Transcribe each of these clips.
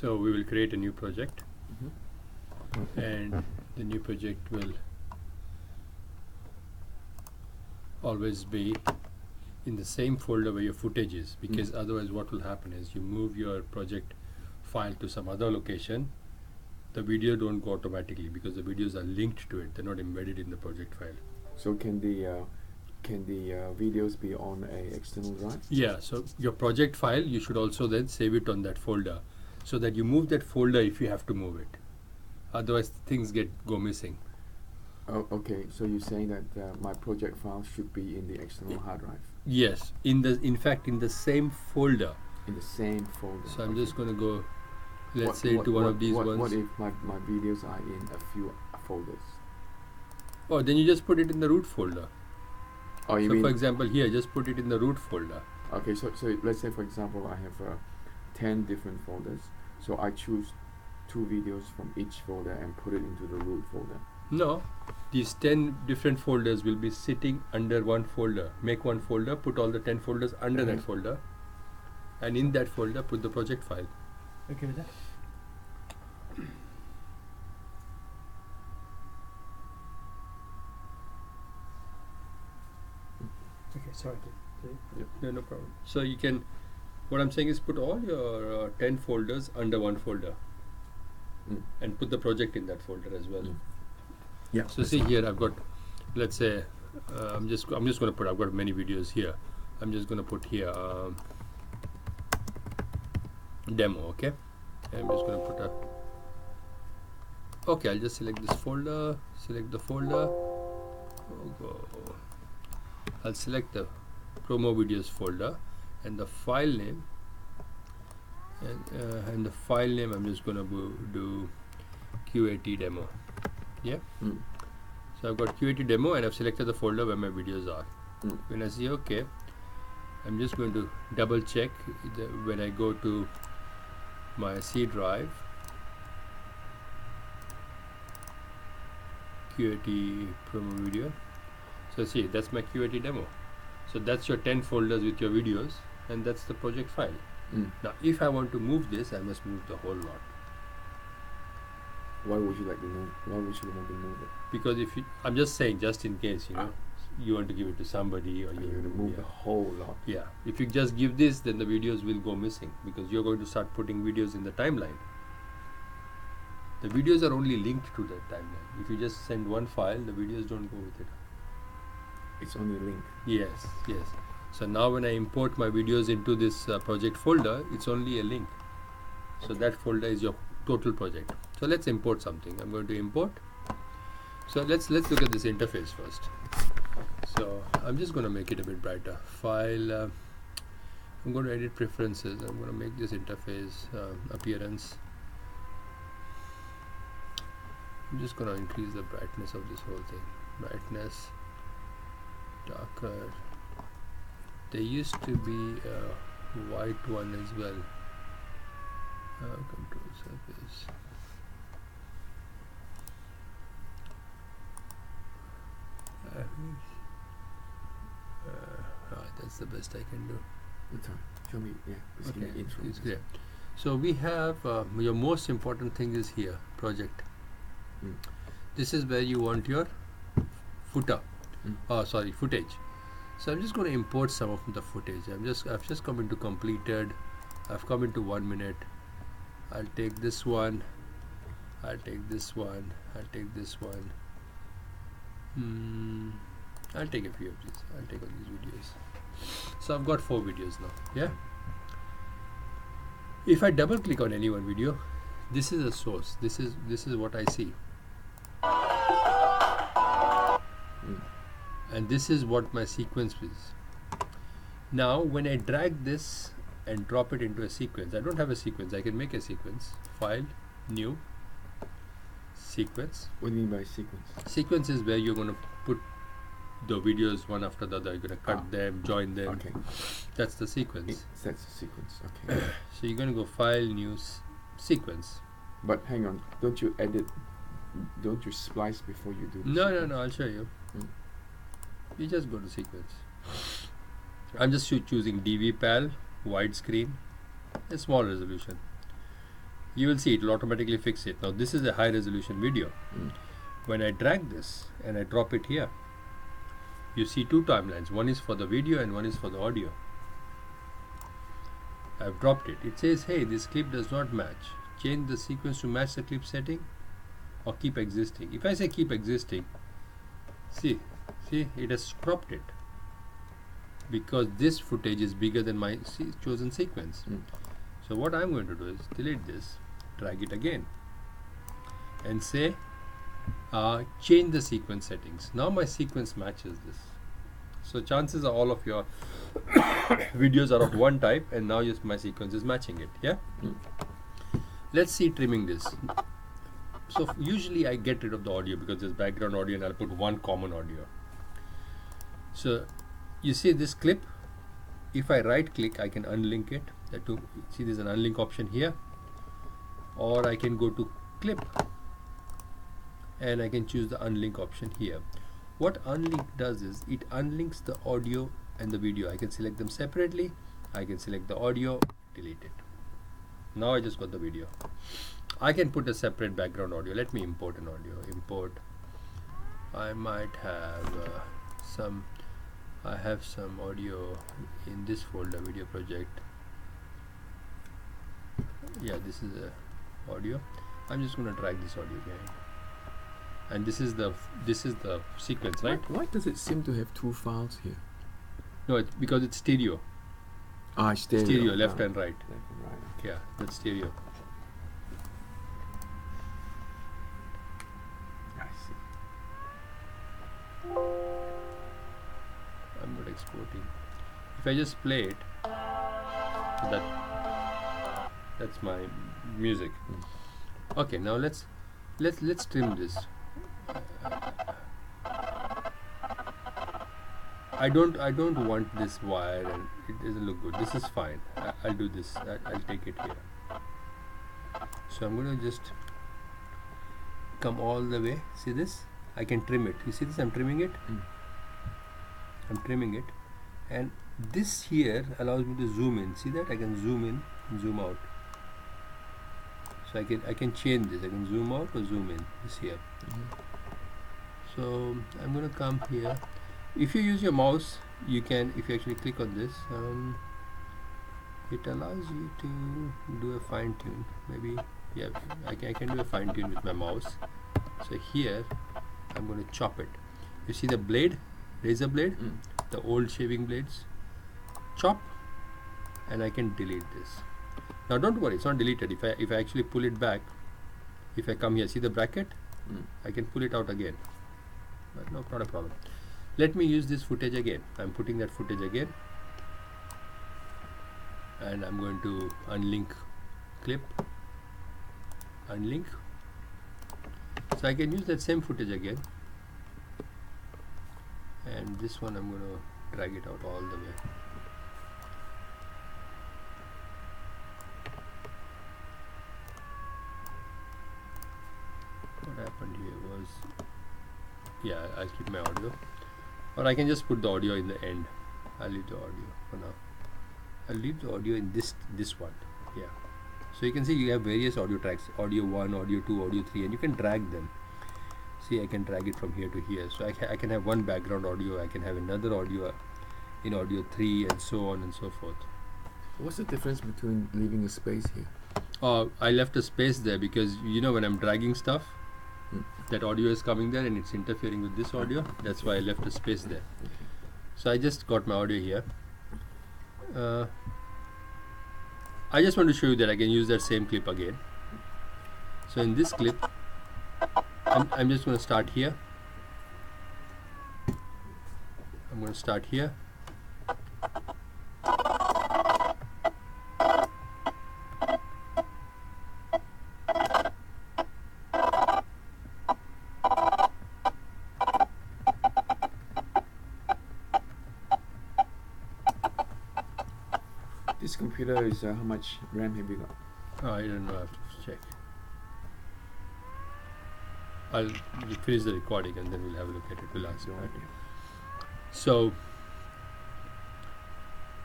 So we will create a new project, Mm-hmm. and the new project will always be in the same folder where your footage is, because otherwise what will happen is you move your project file to some other location, the video don't go automatically because the videos are linked to it, they're not embedded in the project file. So can the videos be on a external drive? Yeah, so your project file, you should also then save it on that folder, so that you move that folder if you have to move it. Otherwise things go missing. Oh, okay. So you're saying that my project file should be in the external hard drive? Yes, in fact in the same folder. In the same folder. So I'm okay. just going to go, let's say, to one of these ones. What if my videos are in a few folders? Oh, then you just put it in the root folder. Oh, you so mean? For example, here, just put it in the root folder. Okay, so let's say, for example, I have 10 different folders. So I choose 2 videos from each folder and put it into the root folder. No, these 10 different folders will be sitting under one folder. Make one folder, put all the 10 folders under that folder, and in that folder put the project file. Okay with that? Okay, sorry. No problem. So you can, what I'm saying is put all your 10 folders under one folder, and put the project in that folder as well. Yeah. So see here, I've got, let's say, I'm just going to put, I've got many videos here. I'm just going to put here demo, okay? I'm just going to put a, okay, I'll just select this folder, select the folder. I'll select the promo videos folder, and the file name, and the file name I'm just going to do QAT demo. Yeah. So I've got QAT demo, and I've selected the folder where my videos are. When I say OK, I'm just going to double check when I go to my C drive, QAT promo video. So see, that's my QAT demo. So that's your 10 folders with your videos, and that's the project file. Now if I want to move this, I must move the whole lot. Why would you like to move? Why would you want to move it? Because if you, I'm just saying, just in case, you know, you want to give it to somebody, or you want to move the whole lot. Yeah, if you just give this, then the videos will go missing, because you're going to start putting videos in the timeline. The videos are only linked to that timeline. If you just send one file, the videos don't go with it. It's only a link. Yes, yes. So now when I import my videos into this project folder, it's only a link. So that folder is your total project. So let's import something. I'm going to import. So let's look at this interface first. So I'm just going to make it a bit brighter. File. I'm going to edit preferences. I'm going to make this interface appearance. I'm just going to increase the brightness of this whole thing. Brightness, darker. There used to be a white one as well. Control surface. That's the best I can do. Show me, yeah. Okay, it's clear. So we have your most important thing is here, project. This is where you want your footer. Footage. So I'm just going to import some of the footage. I've just come into completed. I've come into 1 minute. I'll take this one. I'll take this one. I'll take this one. I'll take a few of these. I'll take all these videos. So I've got 4 videos now. Yeah. If I double click on any one video, this is a source. This is what I see. And this is what my sequence is. Now when I drag this and drop it into a sequence, I don't have a sequence. I can make a sequence. File, new, sequence. What do you mean by sequence? Sequence is where you're going to put the videos one after the other. You're going to cut them, join them. Okay. That's the sequence. That's the sequence. Okay. So you're going to go file, new, sequence. But hang on, don't you edit? Don't you splice before you do? No. I'll show you. You just go to sequence. I'm just choosing DVPAL, widescreen, a small resolution. you will see it will automatically fix it. Now this is a high resolution video. When I drag this and I drop it here, you see two timelines. One is for the video and one is for the audio. I've dropped it. It says, hey, this clip does not match. Change the sequence to match the clip setting or keep existing. If I say keep existing, see it has cropped it because this footage is bigger than my chosen sequence. So what I'm going to do is delete this, drag it again and say change the sequence settings. Now my sequence matches this. So chances are all of your videos are of one type and now my sequence is matching it. Yeah. Let's see trimming this. So usually I get rid of the audio because there's background audio and I'll put one common audio. So you see this clip, if I right click I can unlink it. See there's an unlink option here, or I can go to clip and I can choose the unlink option here. What unlink does is it unlinks the audio and the video. I can select them separately. I can select the audio, delete it. Now I just got the video. I can put a separate background audio. Let me import an audio. Import. I might have I have some audio in this folder, video project. Yeah, this is a audio. I'm just going to drag this audio behind. And this is the sequence, right? Why does it seem to have two files here? No, it's because it's stereo. Stereo. Left and right. Left and right. Yeah, that's stereo. I see. I'm not exporting. If I just play it, so that's my music. Okay, now let's trim this. I don't want this wire and it doesn't look good. This is fine. I'll do this. I'll take it here. So I'm going to just come all the way. See this? I can trim it. You see this? I'm trimming it. I'm trimming it, and this here allows me to zoom in. See that? I can zoom in and zoom out. So I can change this. I can zoom out or zoom in. This here. So I'm going to come here. If you use your mouse, you can. If you actually click on this, it allows you to do a fine tune. Maybe, yeah, I can do a fine tune with my mouse. So here, I'm going to chop it. You see the blade, razor blade, the old shaving blades. Chop, and I can delete this. Now don't worry, it's not deleted. If I actually pull it back, if I come here, see the bracket, I can pull it out again. But no, not a problem. Let me use this footage again. I'm putting that footage again, and I'm going to unlink clip, unlink. So I can use that same footage again, and this one I'm going to drag it out all the way. What happened here was, yeah, I'll keep my audio, or I can just put the audio in the end. I'll leave the audio for now. I'll leave the audio in this one. Yeah. So you can see you have various audio tracks, audio 1, audio 2, audio 3, and you can drag them. See, I can drag it from here to here. So I can have one background audio, I can have another audio in audio 3, and so on and so forth. What's the difference between leaving a space here? I left a space there because, you know, when I'm dragging stuff, that audio is coming there and it's interfering with this audio. That's why I left a space there. So I just got my audio here. I just want to show you that I can use that same clip again. So in this clip, I'm just going to start here. I'm going to start here. This computer is how much RAM have you got? I don't know, I have to check. I'll finish the recording and then we'll have a look at it. We'll answer. Right? So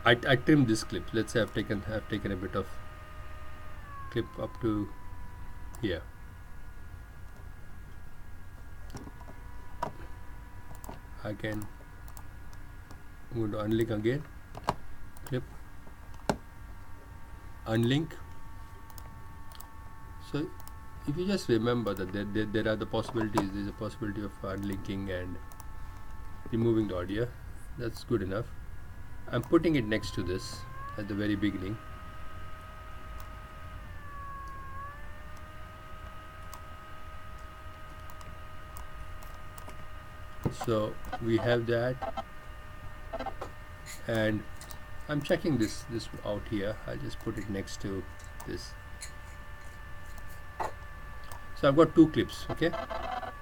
I trimmed this clip. Let's say I've taken a bit of clip up to here. I can go to unlink again, clip, unlink. So if you just remember that there are the possibilities, there is a possibility of unlinking and removing the audio. That's good enough. I'm putting it next to this at the very beginning. So we have that, and I'm checking this out here. I'll just put it next to this. So I've got two clips, okay?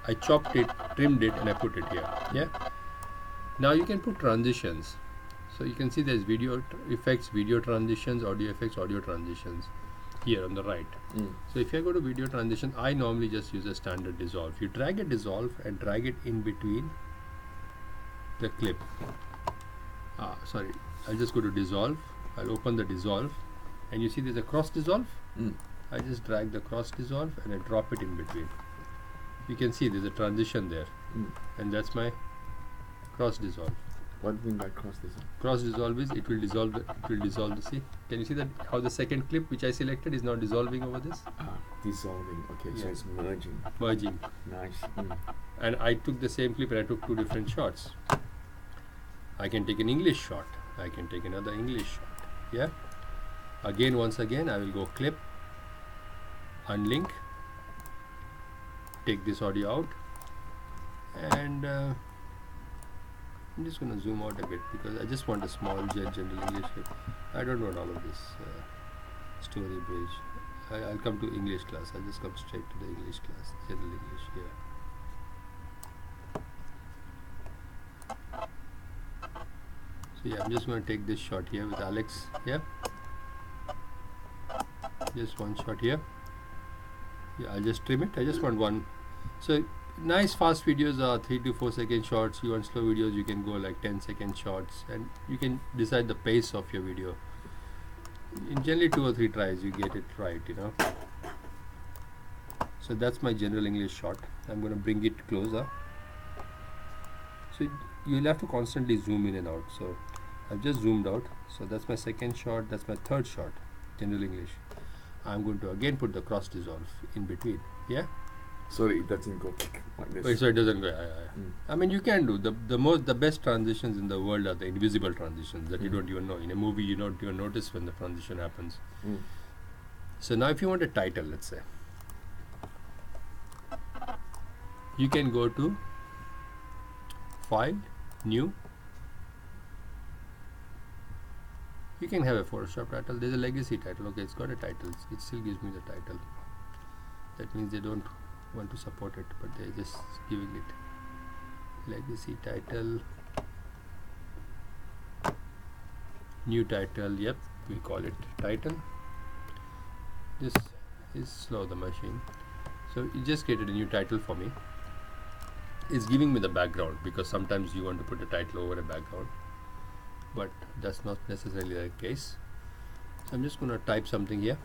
I chopped it, trimmed it, and I put it here. Yeah. Now you can put transitions. So you can see there's video effects, video transitions, audio effects, audio transitions here on the right. So if I go to video transition, I normally just use a standard dissolve. You drag a dissolve and drag it in between the clip. Sorry, I'll just go to dissolve. I'll open the dissolve, and you see there's a cross dissolve. I just drag the cross dissolve and I drop it in between. You can see there's a transition there, and that's my cross dissolve. What do you mean by cross dissolve? Cross dissolve is it will dissolve the, see, can you see that how the second clip which I selected is now dissolving over this? Dissolving, okay, so Yeah. it's merging. Merging. Nice. And I took the same clip and I took two different shots. I can take an English shot, I can take another English shot. Yeah. Again, once again, I will go clip, unlink, take this audio out, and I'm just going to zoom out a bit because I just want a small general English clip. I don't want all of this story bridge. I'll come to English class. I'll just come straight to the English class, general English here. So yeah, I'm just going to take this shot here with Alex here. Just one shot here. Yeah, I'll just trim it. I just want one. So nice fast videos are 3 to 4 second shots. You want slow videos, you can go like 10-second shots, and you can decide the pace of your video. In generally 2 or 3 tries you get it right, you know. So that's my general English shot. I'm going to bring it closer. So you'll have to constantly zoom in and out. So I've just zoomed out. So that's my second shot. That's my third shot, general English. I'm going to again put the cross dissolve in between. Yeah. So it doesn't go like this. Wait, so it doesn't go. I mean, you can do the best transitions in the world are the invisible transitions that you don't even know. In a movie, you don't even notice when the transition happens. So now, if you want a title, let's say, you can go to File, New. You can have a Photoshop title. There's a legacy title. Okay, it's got a title. It still gives me the title. That means they don't want to support it, but they're just giving it legacy title, new title. Yep, we call it title. This is slow, the machine. So it just created a new title for me. It's giving me the background because sometimes you want to put a title over a background, but that's not necessarily the case. So I'm just going to type something here.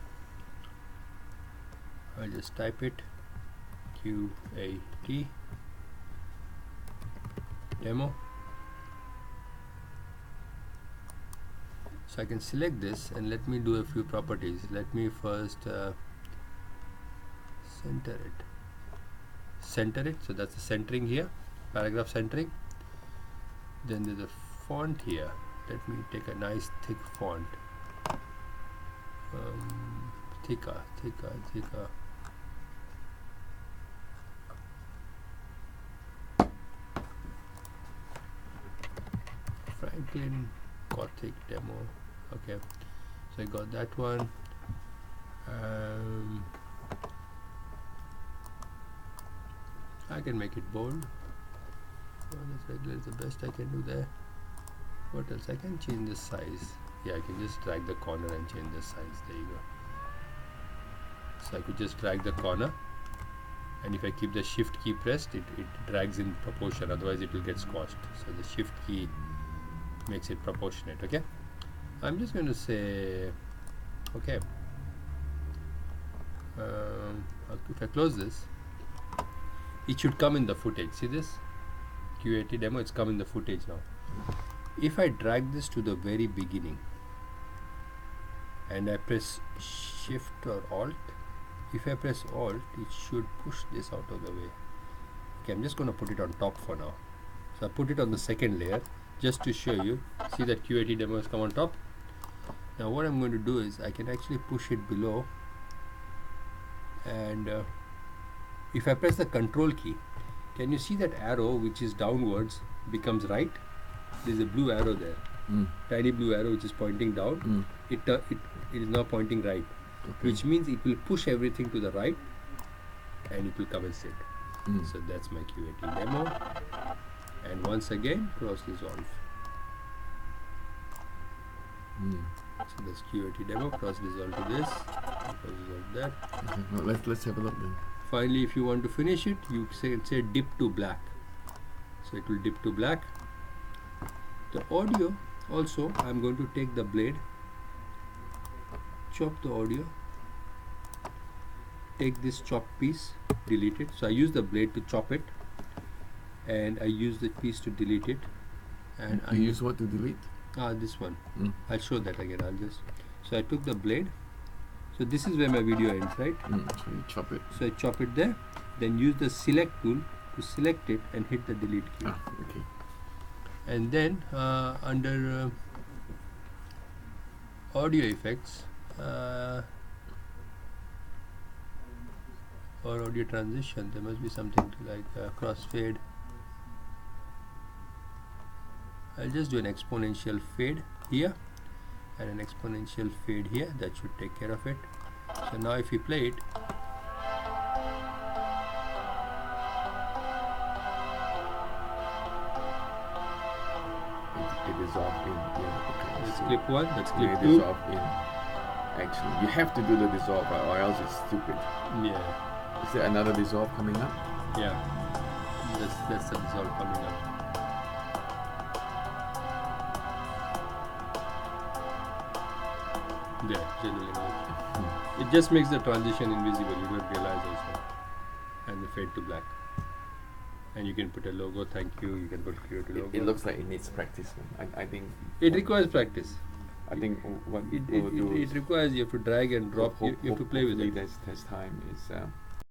I'll just type it, QAT demo. So I can select this and let me do a few properties. Let me first center it. So that's the centering here, paragraph centering. Then there's a font here. Let me take a nice thick font, thicker. Franklin Gothic demo. Okay, so I got that one. I can make it bold. That's regular is the best I can do there. What else? I can change the size. Yeah, I can just drag the corner and change the size. There you go. So I could just drag the corner, and if I keep the shift key pressed, it drags in proportion, otherwise it will get squashed. So the shift key makes it proportionate. Okay, I'm just going to say okay, if I close this, it should come in the footage. See this? QAT demo, it's come in the footage now. If I drag this to the very beginning and I press Shift or Alt, if I press Alt, it should push this out of the way. Okay, I'm just going to put it on top for now. So I put it on the second layer just to show you. See that QAT demo has come on top. Now what I'm going to do is I can actually push it below, and if I press the Control key, can you see that arrow which is downwards becomes right? There's a blue arrow there, tiny blue arrow which is pointing down. It is now pointing right, which means it will push everything to the right and it will come and sit. So that's my QAT demo, and once again cross dissolve. So that's QAT demo, cross dissolve to this, cross dissolve that. Okay, well, let's have a look then. Finally, if you want to finish it, you say dip to black. So it will dip to black. The audio also, I'm going to take the blade, chop the audio, take this chopped piece, delete it. So I use the blade to chop it, and I use the piece to delete it. And you use what to delete? This one. I'll show that again. So I took the blade. So this is where my video ends, right? So you chop it. So I chop it there, then use the select tool to select it and hit the delete key. Okay. And then under audio effects or audio transition, there must be something to like crossfade. I'll just do an exponential fade here and an exponential fade here. That should take care of it. So now if you play it, it is off in. Yeah, okay. that's So clip 1, that's clip it 2. is off in. Actually, you have to do the dissolve, or else it's stupid. Yeah, Is there another dissolve coming up? yeah. That's the dissolve coming up. There, generally no. It just makes the transition invisible. You don't realize also, and the fade to black. And you can put a logo. Thank you. You can put QAT logo. It looks like it needs practice. I think. It requires practice. I think what It we'll do requires you have to drag and drop. You have to play with it. This time is